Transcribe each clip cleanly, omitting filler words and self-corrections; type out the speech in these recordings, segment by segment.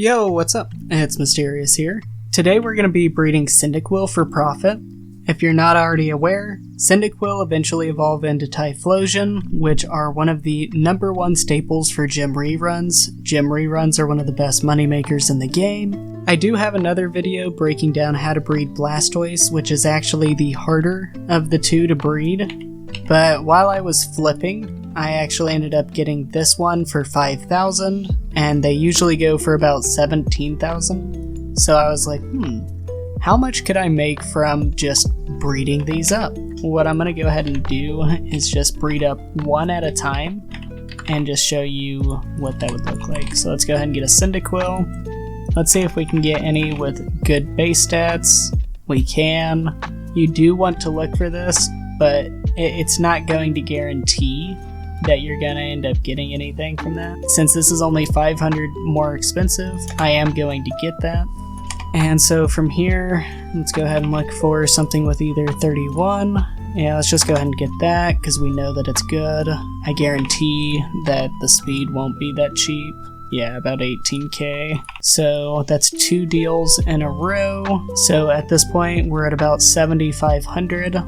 Yo, what's up? It's Mysterious here. Today we're going to be breeding Cyndaquil for profit. If you're not already aware, Cyndaquil eventually evolve into Typhlosion, which are one of the #1 staples for gym reruns. Gym reruns are one of the best moneymakers in the game. I do have another video breaking down how to breed Blastoise, which is actually the harder of the two to breed. But while I was flipping, I actually ended up getting this one for 5,000, and they usually go for about 17,000. So I was like, how much could I make from just breeding these up? What I'm going to go ahead and do is just breed up one at a time and just show you what that would look like. So let's go ahead and get a Cyndaquil. Let's see if we can get any with good base stats. We can. You do want to look for this, but it's not going to guarantee that you're going to end up getting anything from that. Since this is only 500 more expensive, I am going to get that. And so from here, let's go ahead and look for something with either 31. Yeah, let's just go ahead and get that because we know that it's good. I guarantee that the speed won't be that cheap. Yeah, about 18k. So that's 2 deals in a row. So at this point, we're at about 7,500.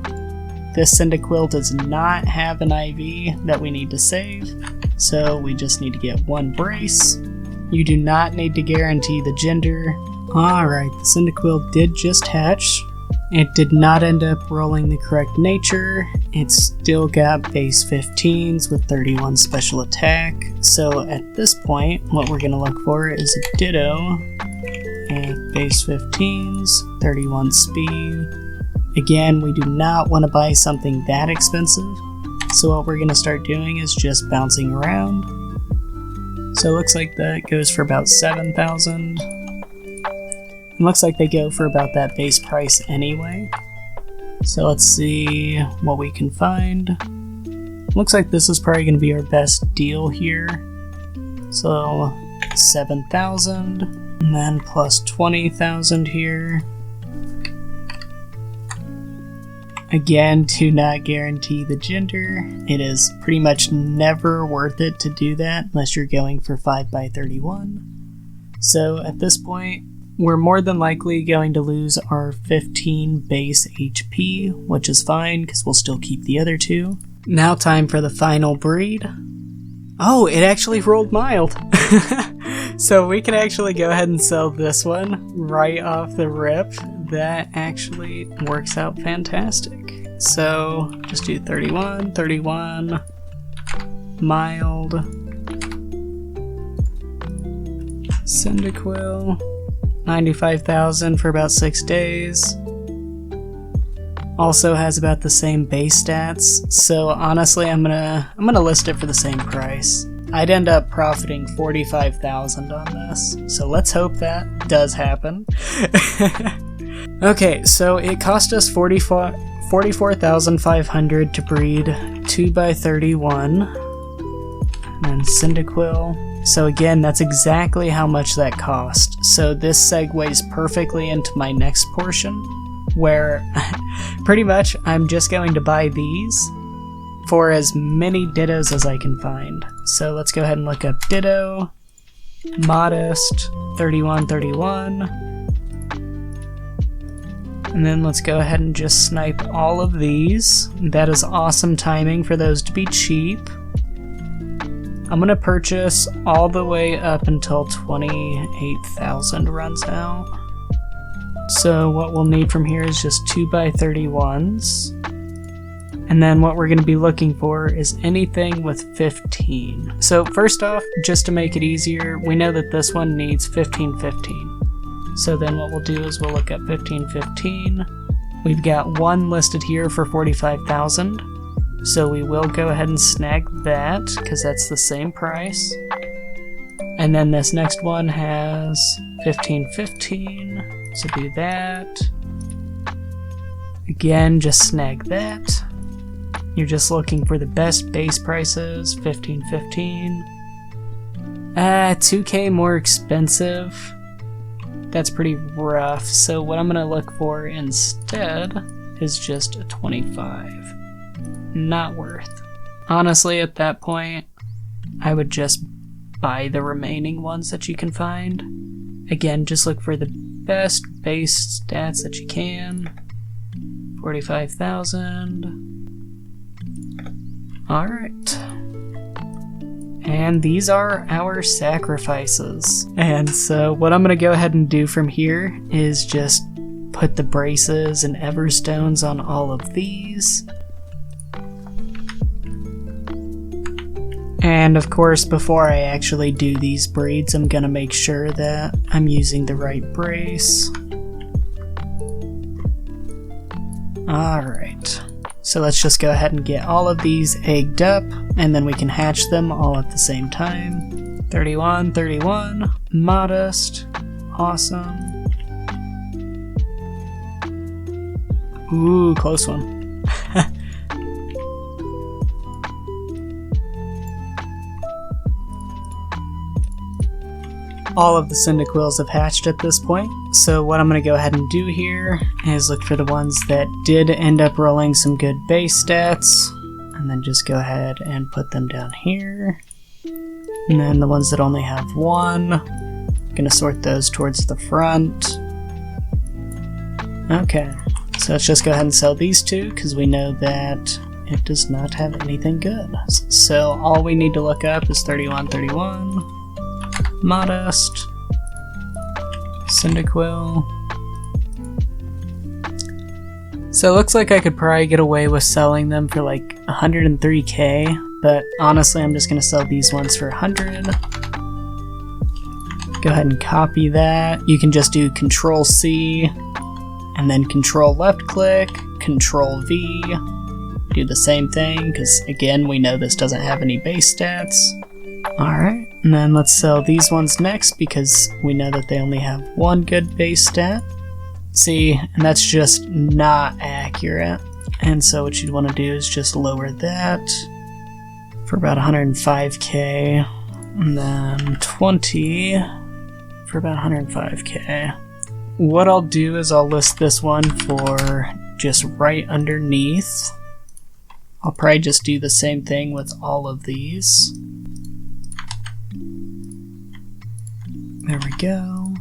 This Cyndaquil does not have an IV that we need to save, so we just need to get 1 brace. You do not need to guarantee the gender. Alright, the Cyndaquil did just hatch. It did not end up rolling the correct nature. It still got base 15s with 31 special attack. So at this point, what we're going to look for is a Ditto and base 15s, 31 speed. Again, we do not want to buy something that expensive. So what we're going to start doing is just bouncing around. So it looks like that goes for about 7,000. It looks like they go for about that base price anyway. So let's see what we can find. Looks like this is probably going to be our best deal here. So 7,000 and then plus 20,000 here. Again, do not guarantee the gender. It is pretty much never worth it to do that unless you're going for 5x31. So at this point, we're more than likely going to lose our 15 base HP, which is fine because we'll still keep the other 2. Now time for the final breed. Oh, it actually rolled mild. So we can actually go ahead and sell this one right off the rip. That actually works out fantastic. So just do 31, 31, mild, Cyndaquil, 95,000 for about 6 days. Also has about the same base stats. So honestly, I'm gonna list it for the same price. I'd end up profiting 45,000 on this. So let's hope that does happen. Okay, so it cost us 44,500 to breed 2x31. And Cyndaquil. So again, that's exactly how much that cost. So this segues perfectly into my next portion, where pretty much I'm just going to buy these for as many Dittos as I can find. So let's go ahead and look up Ditto, Modest, 31, 31. And then let's go ahead and just snipe all of these. That is awesome timing for those to be cheap. I'm going to purchase all the way up until 28,000 runs out. So what we'll need from here is just 2x31s. And then what we're going to be looking for is anything with 15. So first off, just to make it easier, we know that this one needs 15-15. So then what we'll do is we'll look up 15-15. We've got one listed here for 45,000. So we will go ahead and snag that because that's the same price. And then this next one has 15-15. So do that. Again, just snag that. You're just looking for the best base prices, 15-15. 2k more expensive. That's pretty rough. So what I'm going to look for instead is just a 25. Not worth. Honestly, at that point, I would just buy the remaining ones that you can find. Again, just look for the best base stats that you can. 45,000. Alright. And these are our sacrifices. And so what I'm going to go ahead and do from here is just put the braces and everstones on all of these. And of course, before I actually do these breeds, I'm going to make sure that I'm using the right brace. Alright, so let's just go ahead and get all of these egged up, and then we can hatch them all at the same time. 31, 31, modest, awesome. Ooh, close one. All of the Cyndaquils have hatched at this point, so what I'm going to go ahead and do here is look for the ones that did end up rolling some good base stats, and then just go ahead and put them down here. And then the ones that only have one, I'm going to sort those towards the front. Okay, so let's just go ahead and sell these two, because we know that it does not have anything good. So all we need to look up is 31, 31. Modest, Cyndaquil. So it looks like I could probably get away with selling them for like 103k, but honestly I'm just going to sell these ones for 100. Go ahead and copy that. You can just do Control C, and then Control left click, Control V. Do the same thing, because again we know this doesn't have any base stats. Alright, and then let's sell these ones next because we know that they only have one good base stat. See, and that's just not accurate. And so what you'd want to do is just lower that for about 105k, and then 20 for about 105k. What I'll do is I'll list this one for just right underneath. I'll probably just do the same thing with all of these. There we go.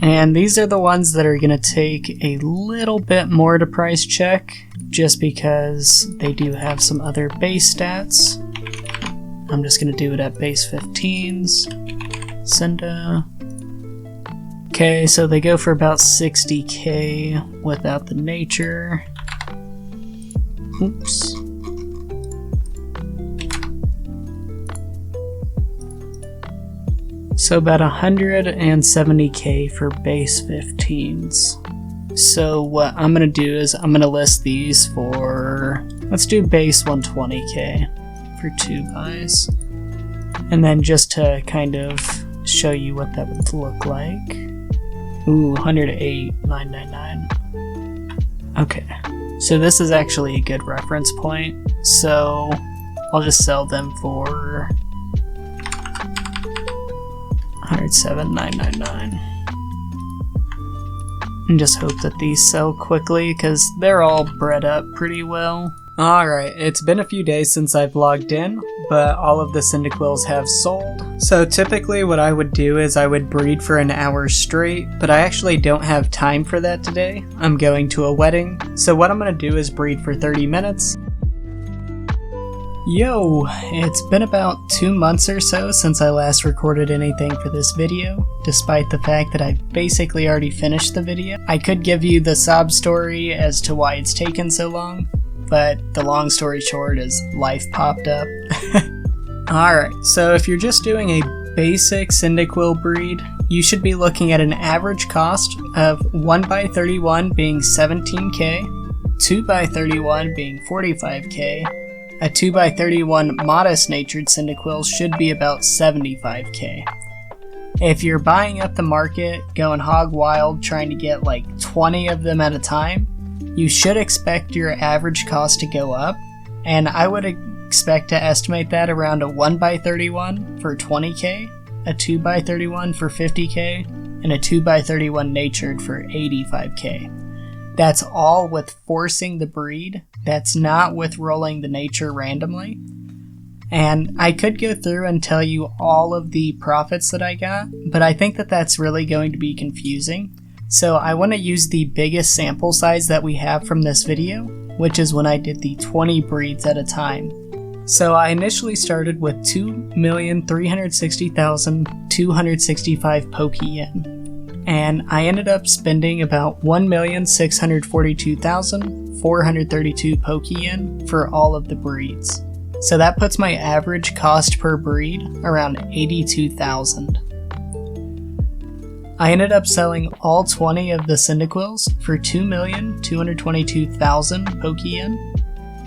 And these are the ones that are going to take a little bit more to price check, just because they do have some other base stats. I'm just going to do it at base 15s. Cinda. Okay, so they go for about 60k without the nature. Oops. So about 170k for base 15s. So what I'm going to do is I'm going to list these for, let's do base 120k for 2 buys. And then just to kind of show you what that would look like. Ooh, 108,999. Okay, so this is actually a good reference point. So I'll just sell them for 107,999. And just hope that these sell quickly, because they're all bred up pretty well. Alright, it's been a few days since I've logged in, but all of the Cyndaquils have sold. So typically what I would do is I would breed for an hour straight, but I actually don't have time for that today. I'm going to a wedding, so what I'm going to do is breed for 30 minutes. Yo, it's been about 2 months or so since I last recorded anything for this video, despite the fact that I basically already finished the video. I could give you the sob story as to why it's taken so long, but the long story short is life popped up. Alright, so if you're just doing a basic Cyndaquil breed, you should be looking at an average cost of 1x31 being 17k, 2x31 being 45k, a 2x31 modest natured Cyndaquil should be about 75k. If you're buying up the market, going hog wild, trying to get like 20 of them at a time, you should expect your average cost to go up, and I would expect to estimate that around a 1x31 for 20k, a 2x31 for 50k, and a 2x31 natured for 85k. That's all with forcing the breed. That's not with rolling the nature randomly. And I could go through and tell you all of the profits that I got, but I think that that's really going to be confusing. So I want to use the biggest sample size that we have from this video, which is when I did the 20 breeds at a time. So I initially started with 2,360,265 Poke-Yen, and I ended up spending about 1,642,432 Poke-Yen for all of the breeds. So that puts my average cost per breed around 82,000. I ended up selling all 20 of the Cyndaquils for 2,222,000 Poke-Yen,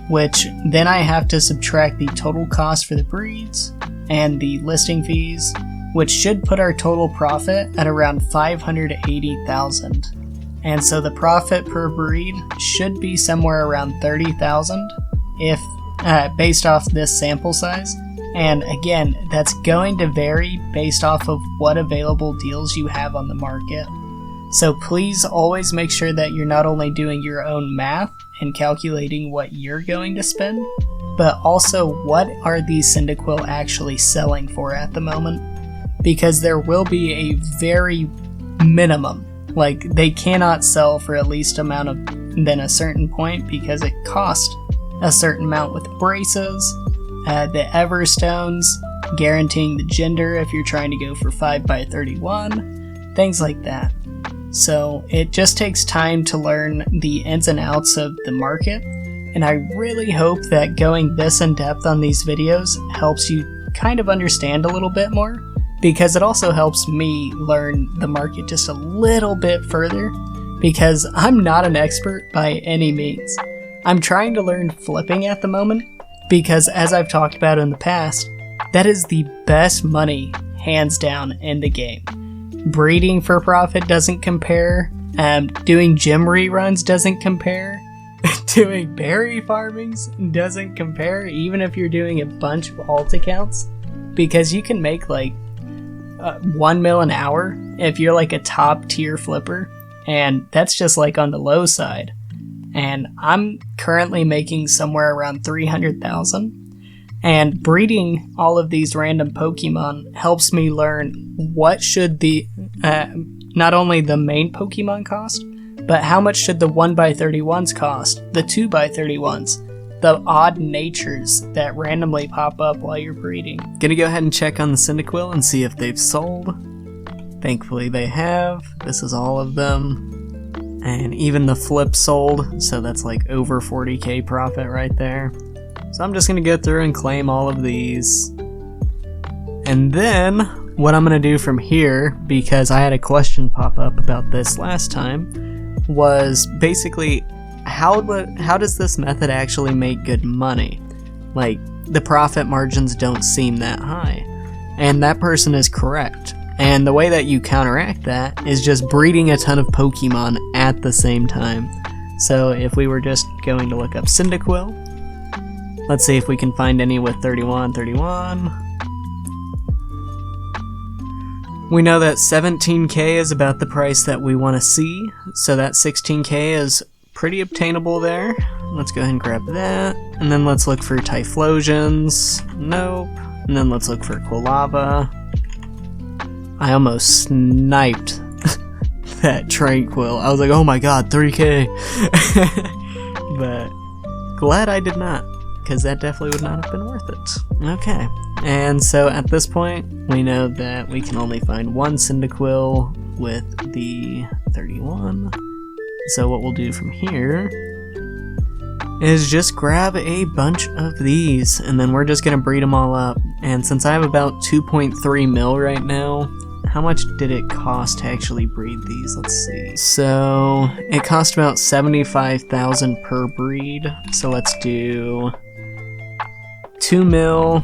which then I have to subtract the total cost for the breeds and the listing fees, which should put our total profit at around 580,000. And so the profit per breed should be somewhere around 30,000 if based off this sample size. And again, that's going to vary based off of what available deals you have on the market. So please always make sure that you're not only doing your own math and calculating what you're going to spend, but also what are these Cyndaquil actually selling for at the moment. Because there will be a very minimum, like they cannot sell for at least amount of than a certain point because it costs a certain amount with braces, the Everstones, guaranteeing the gender if you're trying to go for 5x31, things like that. So it just takes time to learn the ins and outs of the market, and I really hope that going this in depth on these videos helps you kind of understand a little bit more, because it also helps me learn the market just a little bit further, because I'm not an expert by any means. I'm trying to learn flipping at the moment, because as I've talked about in the past, that is the best money, hands down, in the game. Breeding for profit doesn't compare, doing gym reruns doesn't compare, doing berry farmings doesn't compare, even if you're doing a bunch of alt accounts, because you can make like 1 mil an hour if you're like a top tier flipper, and that's just like on the low side. And I'm currently making somewhere around 300,000. And breeding all of these random Pokemon helps me learn what should the, not only the main Pokemon cost, but how much should the 1x31s cost, the 2x31s, the odd natures that randomly pop up while you're breeding. Gonna go ahead and check on the Cyndaquil and see if they've sold. Thankfully they have. This is all of them. And even the flip sold, so that's like over 40k profit right there. So I'm just going to go through and claim all of these. And then, what I'm going to do from here, because I had a question pop up about this last time, was basically, how does this method actually make good money? Like, the profit margins don't seem that high. And that person is correct. And the way that you counteract that is just breeding a ton of Pokemon at the same time. So if we were just going to look up Cyndaquil, let's see if we can find any with 31. We know that 17k is about the price that we want to see, so that 16k is pretty obtainable there. Let's go ahead and grab that, and then let's look for Typhlosions. Nope. And then let's look for Quilava. I almost sniped that Tranquil. I was like, oh my god, 3k. But glad I did not, because that definitely would not have been worth it. Okay, and so at this point, we know that we can only find one Cyndaquil with the 31. So what we'll do from here is just grab a bunch of these, and then we're just gonna breed them all up. And since I have about 2.3 mil right now, how much did it cost to actually breed these? Let's see. So it cost about 75,000 per breed. So let's do 2 mil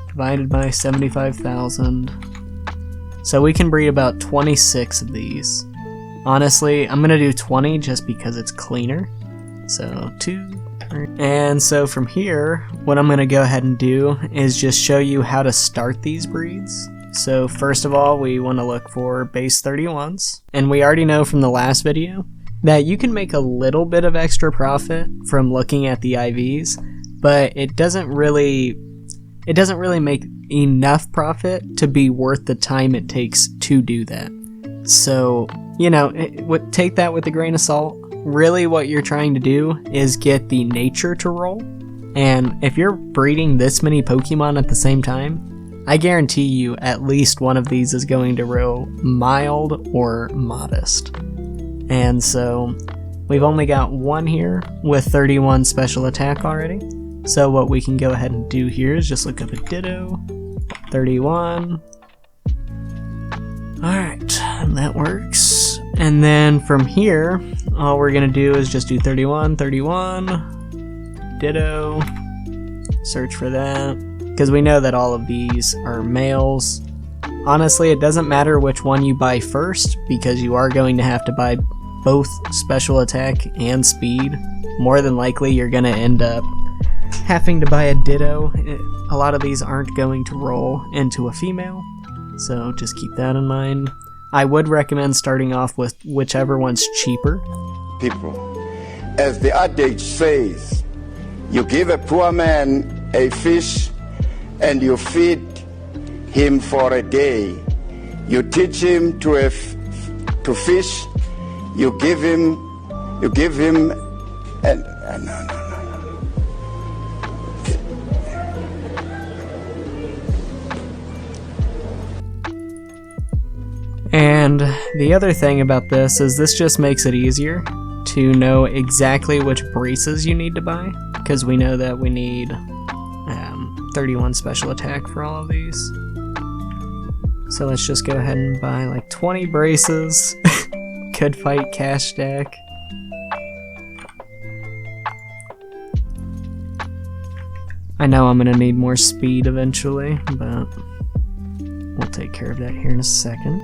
divided by 75,000. So we can breed about 26 of these. Honestly, I'm gonna do 20 just because it's cleaner. So 2, 3. And so from here, what I'm gonna go ahead and do is just show you how to start these breeds. So first of all, we want to look for base 31s. And we already know from the last video that you can make a little bit of extra profit from looking at the IVs, but it doesn't really it doesn't really make enough profit to be worth the time it takes to do that. So, you know, take that with a grain of salt. Really what you're trying to do is get the nature to roll. And if you're breeding this many Pokemon at the same time, I guarantee you at least one of these is going to roll mild or modest. And so we've only got one here with 31 special attack already. So what we can go ahead and do here is just look up a Ditto. 31. Alright, that works. And then from here, all we're going to do is just do 31, 31, Ditto, search for that, because we know that all of these are males. Honestly, it doesn't matter which one you buy first, because you are going to have to buy both special attack and speed. More than likely, you're going to end up having to buy a Ditto. A lot of these aren't going to roll into a female, so just keep that in mind. I would recommend starting off with whichever one's cheaper. People, as the adage says, you give a poor man a fish and you feed him for a day. You teach him to fish. You give him no. And the other thing about this is this just makes it easier to know exactly which braces you need to buy, because we know that we need 31 special attack for all of these. So let's just go ahead and buy like 20 braces. Could fight cash stack. I know I'm gonna need more speed eventually, but we'll take care of that here in a second.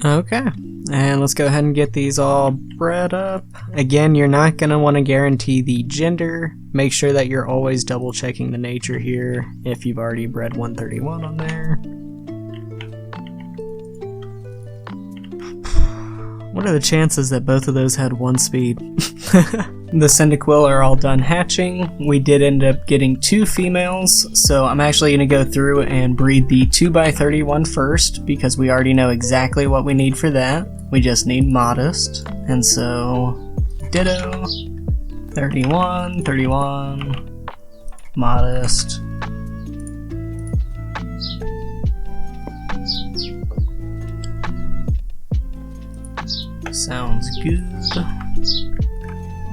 Okay, and let's go ahead and get these all bred up. Again, you're not going to want to guarantee the gender. Make sure that you're always double checking the nature here if you've already bred 131 on there. What are the chances that both of those had 1 speed? The Cyndaquil are all done hatching. We did end up getting 2 females, so I'm actually going to go through and breed the 2x31 first, because we already know exactly what we need for that. We just need modest, and so Ditto, 31, 31, modest. Sounds good.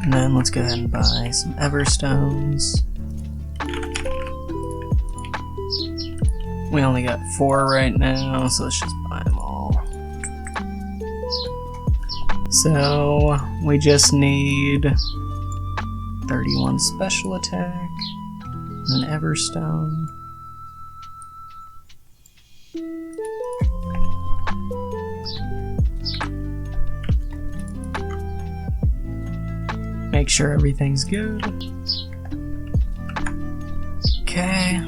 And then let's go ahead and buy some Everstones. We only got 4 right now, so let's just buy them all. So we just need 31 special attack, and an Everstone. Make sure everything's good. Okay.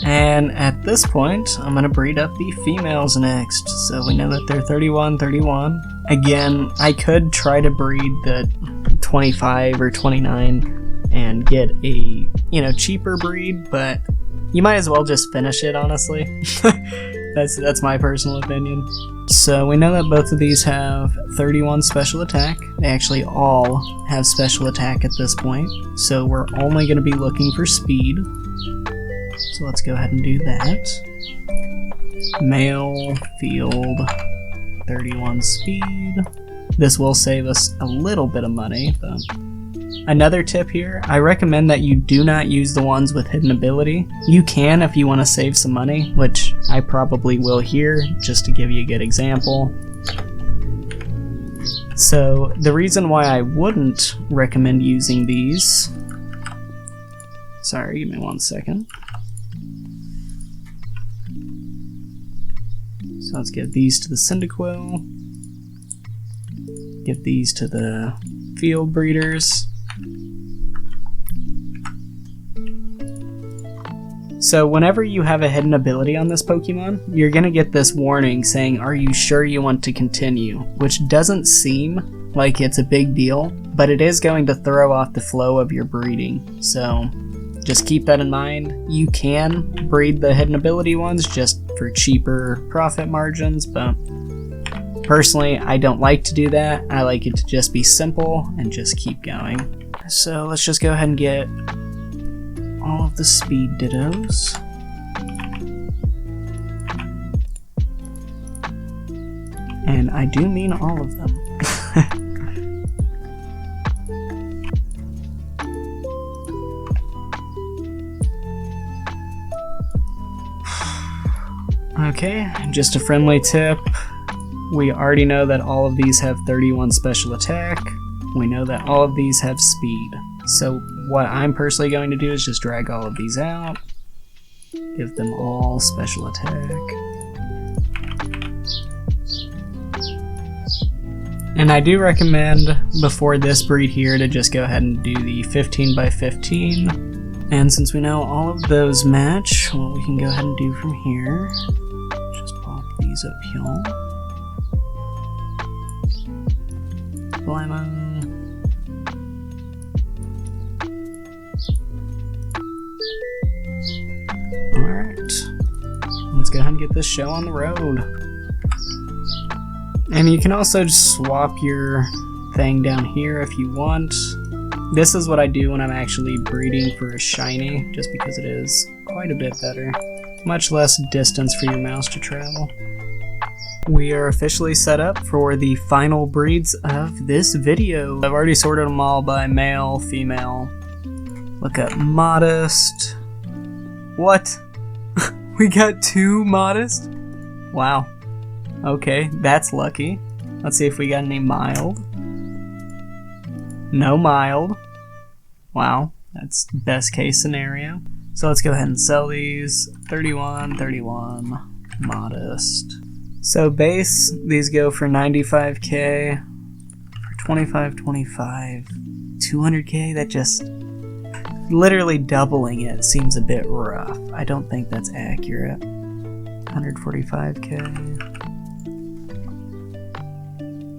And at this point, I'm going to breed up the females next. So we know that they're 31, 31. Again, I could try to breed the 25 or 29 and get a, cheaper breed, but you might as well just finish it, honestly. That's my personal opinion. So we know that both of these have 31 special attack. They actually all have special attack at this point. So we're only going to be looking for speed. So let's go ahead and do that. Male, field, 31 speed. This will save us a little bit of money, but another tip here, I recommend that you do not use the ones with hidden ability. You can if you want to save some money, which I probably will here, just to give you a good example. So the reason why I wouldn't recommend using these... Sorry, give me 1 second. So let's give these to the Cyndaquil. Give these to the field breeders. So whenever you have a hidden ability on this Pokemon, you're going to get this warning saying, "Are you sure you want to continue?" Which doesn't seem like it's a big deal, but it is going to throw off the flow of your breeding. So just keep that in mind. You can breed the hidden ability ones just for cheaper profit margins, but personally, I don't like to do that. I like it to just be simple and just keep going. So let's just go ahead and get all of the speed dittos. And I do mean all of them. Okay, just a friendly tip. We already know that all of these have 31 special attack. We know that all of these have speed. So what I'm personally going to do is just drag all of these out, give them all special attack. And I do recommend before this breed here to just go ahead and do the 15 by 15. And since we know all of those match, what we can go ahead and do from here, just pop these up here. Blammo. Alright, let's go ahead and get this show on the road. And you can also just swap your thing down here if you want. This is what I do when I'm actually breeding for a shiny, just because it is quite a bit better. Much less distance for your mouse to travel. We are officially set up for the final breeds of this video. I've already sorted them all by male, female. Look at Modest. What? We got 2 Modest? Wow. Okay, that's lucky. Let's see if we got any Mild. No Mild. Wow, that's best case scenario. So let's go ahead and sell these. 31, 31, Modest. So base, these go for 95k, for 25, 25, 200k, that just, literally doubling it seems a bit rough. I don't think that's accurate. 145k.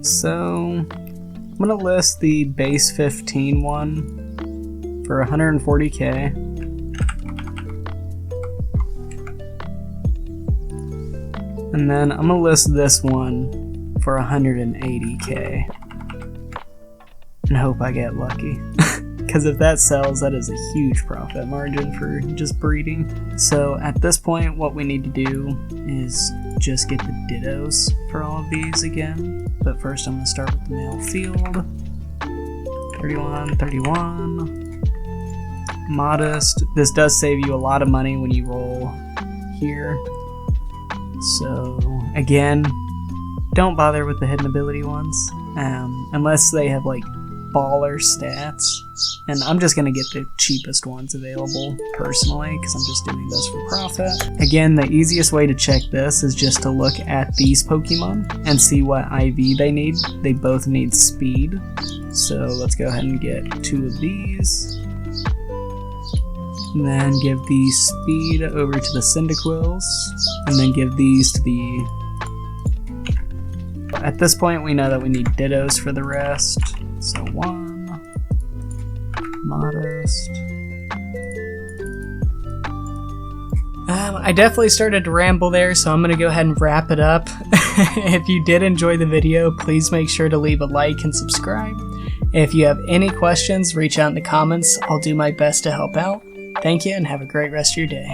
So, I'm gonna list the base 15 one for 140k. And then I'm gonna list this one for 180k. And hope I get lucky. Because if that sells, that is a huge profit margin for just breeding. So at this point, what we need to do is just get the dittos for all of these again. But first I'm gonna start with the male field. 31, 31. Modest. This does save you a lot of money when you roll here. So again, don't bother with the hidden ability ones, unless they have like baller stats. And I'm just gonna get the cheapest ones available personally, because I'm just doing this for profit. Again, the easiest way to check this is just to look at these Pokemon and see what IV they need. They both need speed. So let's go ahead and get 2 of these. And then give the speed over to the Cyndaquils, and then give these to the... At this point we know that we need dittos for the rest. So 1, Modest. I definitely started to ramble there, so I'm going to go ahead and wrap it up. If you did enjoy the video, please make sure to leave a like and subscribe. If you have any questions, reach out in the comments. I'll do my best to help out. Thank you, and have a great rest of your day.